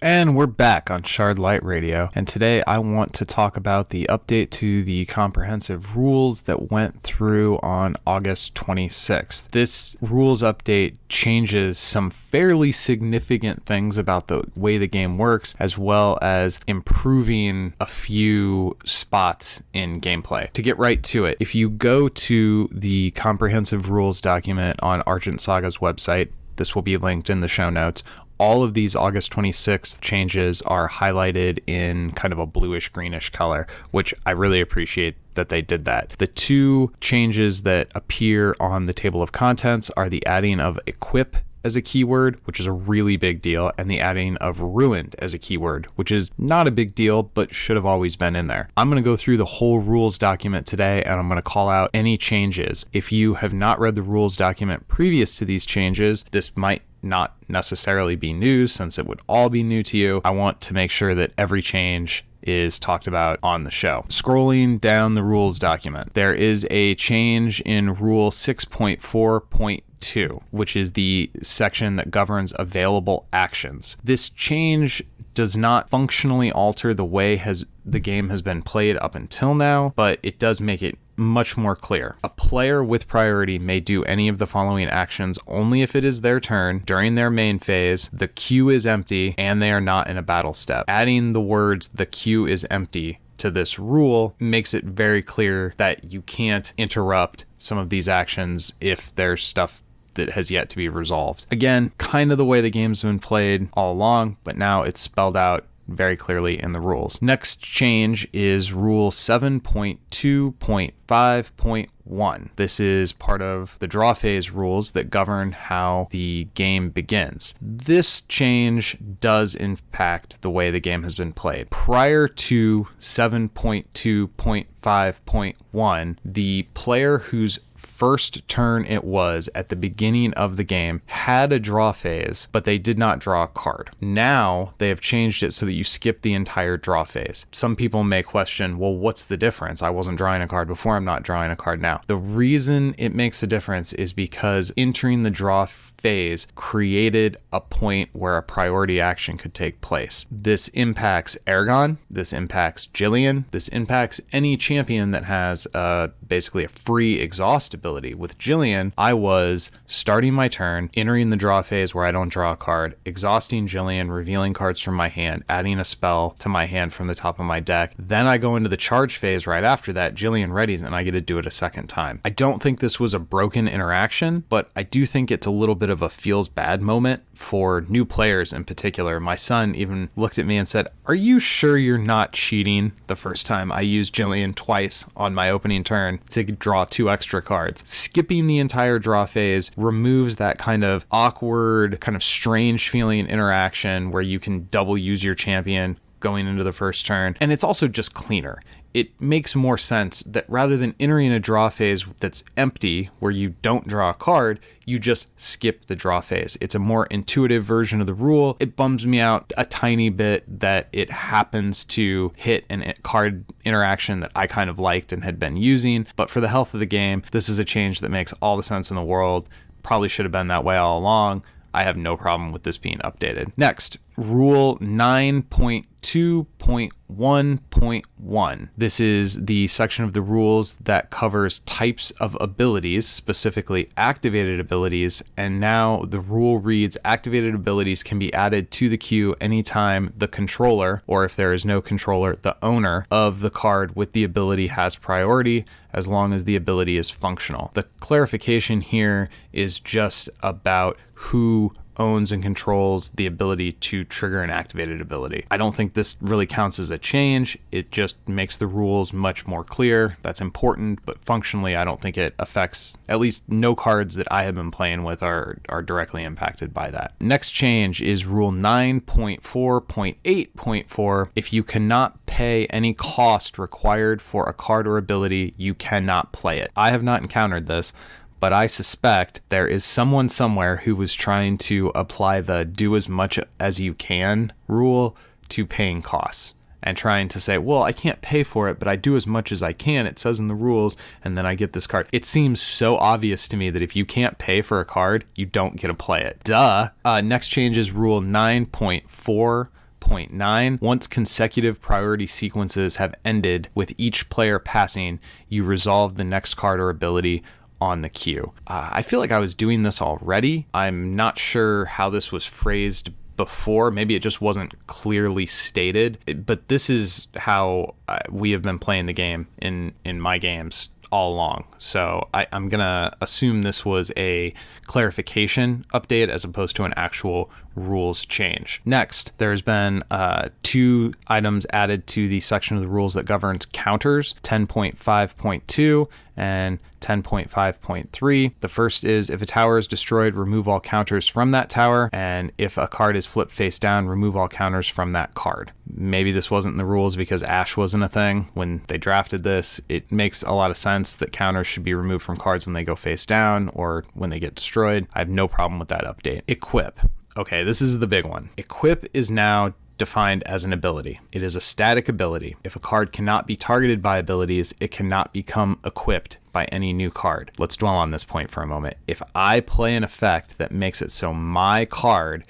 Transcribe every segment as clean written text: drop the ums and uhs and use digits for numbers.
And we're back on Shardlight Radio, and today I want to talk about the update to the comprehensive rules that went through on August 26th. This rules update changes some fairly significant things about the way the game works, as well as improving a few spots in gameplay. To get right to it, if you go to the comprehensive rules document on Argent Saga's website, this will be linked in the show notes. All of these August 26th changes are highlighted in kind of a bluish greenish color, which I really appreciate that they did that. The two changes that appear on the table of contents are the adding of equip as a keyword, which is a really big deal, and the adding of ruined as a keyword, which is not a big deal, but should have always been in there. I'm going to go through the whole rules document today, and I'm going to call out any changes. If you have not read the rules document previous to these changes, this might not necessarily be news since it would all be new to you. I want to make sure that every change is talked about on the show. Scrolling down the rules document, there is a change in Rule 6.4.2, which is the section that governs available actions. This change does not functionally alter the way the game has been played up until now, but it does make it much more clear. A player with priority may do any of the following actions only if it is their turn during their main phase, the queue is empty, and they are not in a battle step. Adding the words "the queue is empty" to this rule makes it very clear that you can't interrupt some of these actions if there's stuff that has yet to be resolved. Again, kind of the way the game's been played all along, but now it's spelled out very clearly in the rules. Next change is Rule 7.2.5.1. This is part of the draw phase rules that govern how the game begins. This change does impact the way the game has been played. Prior to 7.2.5.1, the player whose first turn it was at the beginning of the game had a draw phase, but they did not draw a card. Now they have changed it so that you skip the entire draw phase. Some people may question, well, what's the difference? I wasn't drawing a card before, I'm not drawing a card now. The reason it makes a difference is because entering the draw phase created a point where a priority action could take place. This impacts Aragon, this impacts Jillian, this impacts any champion that has basically a free exhaust ability. With Jillian, I was starting my turn, entering the draw phase where I don't draw a card, exhausting Jillian, revealing cards from my hand, adding a spell to my hand from the top of my deck. Then I go into the charge phase right after that, Jillian readies, and I get to do it a second time. I don't think this was a broken interaction, but I do think it's a little bit of a feels bad moment for new players in particular. My son even looked at me and said, "Are you sure you're not cheating?" the first time I used Jillian twice on my opening turn to draw 2 extra cards. Skipping the entire draw phase removes that kind of awkward, kind of strange feeling interaction where you can double use your champion going into the first turn, and it's also just cleaner. It makes more sense that rather than entering a draw phase that's empty, where you don't draw a card, you just skip the draw phase. It's a more intuitive version of the rule. It bums me out a tiny bit that it happens to hit a card interaction that I kind of liked and had been using, but for the health of the game, this is a change that makes all the sense in the world. Probably should have been that way all along. I have no problem with this being updated. Next, Rule 9.2.1.1. This is the section of the rules that covers types of abilities, specifically activated abilities, and now the rule reads, activated abilities can be added to the queue anytime the controller, or if there is no controller, the owner of the card with the ability has priority, as long as the ability is functional. The clarification here is just about who owns and controls the ability to trigger an activated ability. I don't think this really counts as a change. It just makes the rules much more clear. That's important, but functionally, I don't think it affects, at least no cards that I have been playing with are directly impacted by that. Next change is Rule 9.4.8.4. If you cannot pay any cost required for a card or ability, you cannot play it. I have not encountered this, but I suspect there is someone somewhere who was trying to apply the do as much as you can rule to paying costs and trying to say, well, I can't pay for it, but I do as much as I can. It says in the rules, and then I get this card. It seems so obvious to me that if you can't pay for a card, you don't get to play it. Duh. Next change is Rule 9.4. 11.9, once consecutive priority sequences have ended with each player passing, you resolve the next card or ability on the queue. I feel like I was doing this already. I'm not sure how this was phrased before. Maybe it just wasn't clearly stated, but this is how we have been playing the game in my games all along. So I'm gonna assume this was a clarification update as opposed to an actual rules change. Next, there's been 2 items added to the section of the rules that governs counters, 10.5.2 and 10.5.3. The first is if a tower is destroyed, remove all counters from that tower, and if a card is flipped face down, remove all counters from that card. Maybe this wasn't in the rules because Ash wasn't a thing when they drafted this. It makes a lot of sense that counters should be removed from cards when they go face down or when they get destroyed. I have no problem with that update. Equip. Okay, this is the big one. Equip is now defined as an ability. It is a static ability. If a card cannot be targeted by abilities, it cannot become equipped by any new card. Let's dwell on this point for a moment. If I play an effect that makes it so my card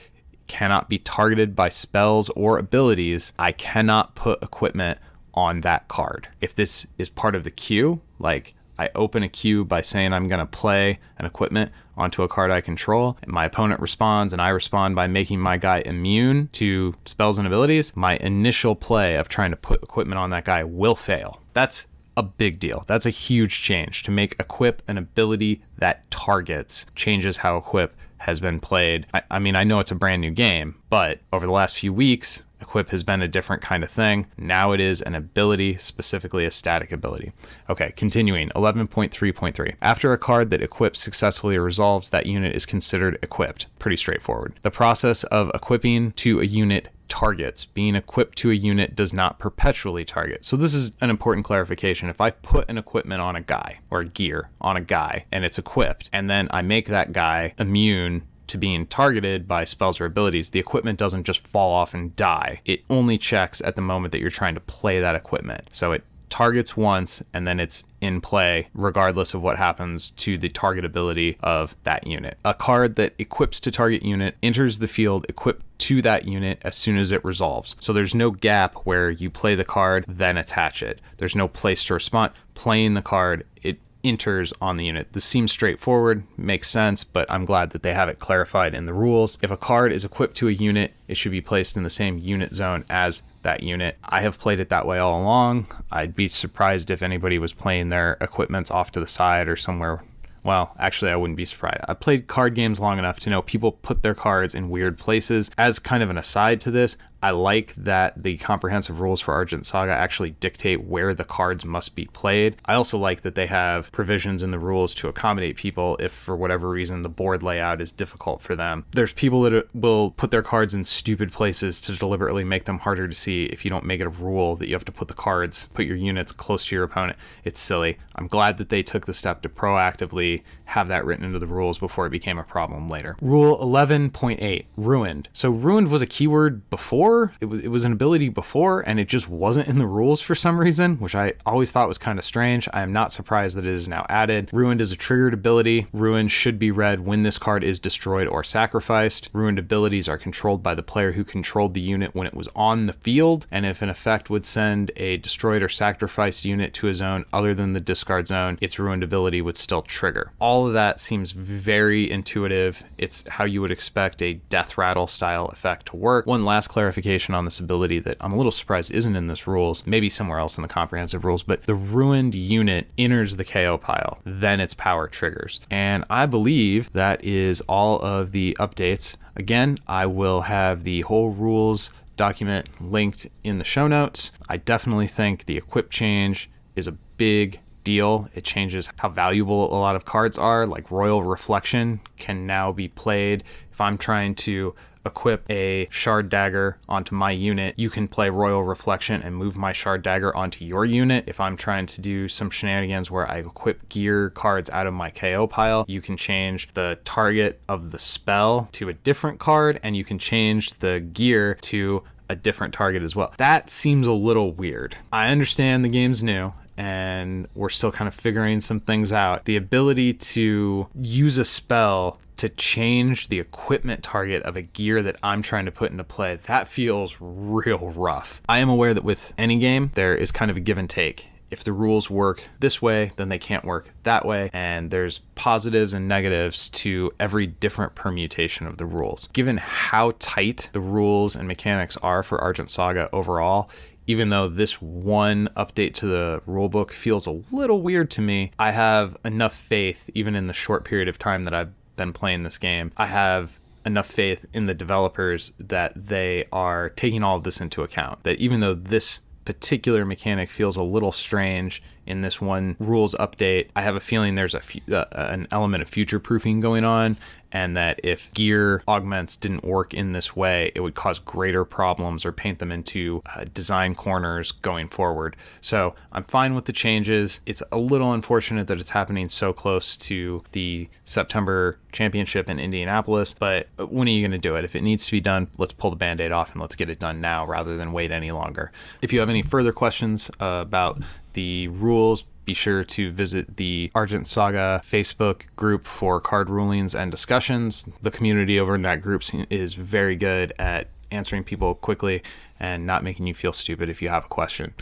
cannot be targeted by spells or abilities, I cannot put equipment on that card. If this is part of the queue, like I open a queue by saying I'm going to play an equipment onto a card I control, and my opponent responds and I respond by making my guy immune to spells and abilities, my initial play of trying to put equipment on that guy will fail. That's a big deal. That's a huge change. To make equip an ability that targets changes how equip has been played. I mean, I know it's a brand new game, but over the last few weeks, equip has been a different kind of thing. Now it is an ability, specifically a static ability. Okay, continuing, 11.3.3. After a card that equips successfully resolves, that unit is considered equipped. Pretty straightforward. The process of equipping to a unit targets. Being equipped to a unit does not perpetually target. So this is an important clarification. If I put an equipment on a guy or gear on a guy and it's equipped, and then I make that guy immune to being targeted by spells or abilities, the equipment doesn't just fall off and die. It only checks at the moment that you're trying to play that equipment. So it targets once and then it's in play regardless of what happens to the target ability of that unit. A card that equips to target unit enters the field equipped to that unit as soon as it resolves. So there's no gap where you play the card, then attach it. There's no place to respond. Playing the card, it enters on the unit. This seems straightforward, makes sense, but I'm glad that they have it clarified in the rules. If a card is equipped to a unit, it should be placed in the same unit zone as that unit. I have played it that way all along. I'd be surprised if anybody was playing their equipments off to the side or somewhere. Well, actually, I wouldn't be surprised. I played card games long enough to know people put their cards in weird places. As kind of an aside to this, I like that the comprehensive rules for Argent Saga actually dictate where the cards must be played. I also like that they have provisions in the rules to accommodate people if for whatever reason the board layout is difficult for them. There's people that will put their cards in stupid places to deliberately make them harder to see. If you don't make it a rule that you have to put your units close to your opponent, it's silly. I'm glad that they took the step to proactively have that written into the rules before it became a problem later. Rule 11.8, ruined. So ruined was a keyword before. It was an ability before, and it just wasn't in the rules for some reason, which I always thought was kind of strange. I am not surprised that it is now added. Ruined is a triggered ability. Ruined should be read when this card is destroyed or sacrificed. Ruined abilities are controlled by the player who controlled the unit when it was on the field, and if an effect would send a destroyed or sacrificed unit to a zone other than the discard zone, its ruined ability would still trigger. All of that seems very intuitive. It's how you would expect a death rattle style effect to work. One last clarification on this ability that I'm a little surprised isn't in this rules, maybe somewhere else in the comprehensive rules, but the ruined unit enters the KO pile, then its power triggers. And I believe that is all of the updates. Again, I will have the whole rules document linked in the show notes. I definitely think the equip change is a big deal. It changes how valuable a lot of cards are, like Royal Reflection can now be played. If I'm trying to equip a Shard Dagger onto my unit, you can play Royal Reflection and move my Shard Dagger onto your unit. If I'm trying to do some shenanigans where I equip gear cards out of my KO pile, you can change the target of the spell to a different card, and you can change the gear to a different target as well. That seems a little weird. I understand the game's new. and we're still kind of figuring some things out. The ability to use a spell to change the equipment target of a gear that I'm trying to put into play, that feels real rough. I am aware that with any game, there is kind of a give and take. If the rules work this way, then they can't work that way, and there's positives and negatives to every different permutation of the rules. Given how tight the rules and mechanics are for Argent Saga overall, even though this one update to the rulebook feels a little weird to me, I have enough faith, even in the short period of time that I've been playing this game, I have enough faith in the developers that they are taking all of this into account. That even though this particular mechanic feels a little strange in this one rules update, I have a feeling there's an element of future proofing going on, and that if gear augments didn't work in this way, it would cause greater problems or paint them into design corners going forward. So I'm fine with the changes. It's a little unfortunate that it's happening so close to the September championship in Indianapolis, but when are you going to do it? If it needs to be done, let's pull the Band-Aid off and let's get it done now rather than wait any longer. If you have any further questions about the rules, be sure to visit the Argent Saga Facebook group for card rulings and discussions. The community over in that group is very good at answering people quickly and not making you feel stupid if you have a question.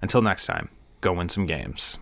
Until next time, go win some games.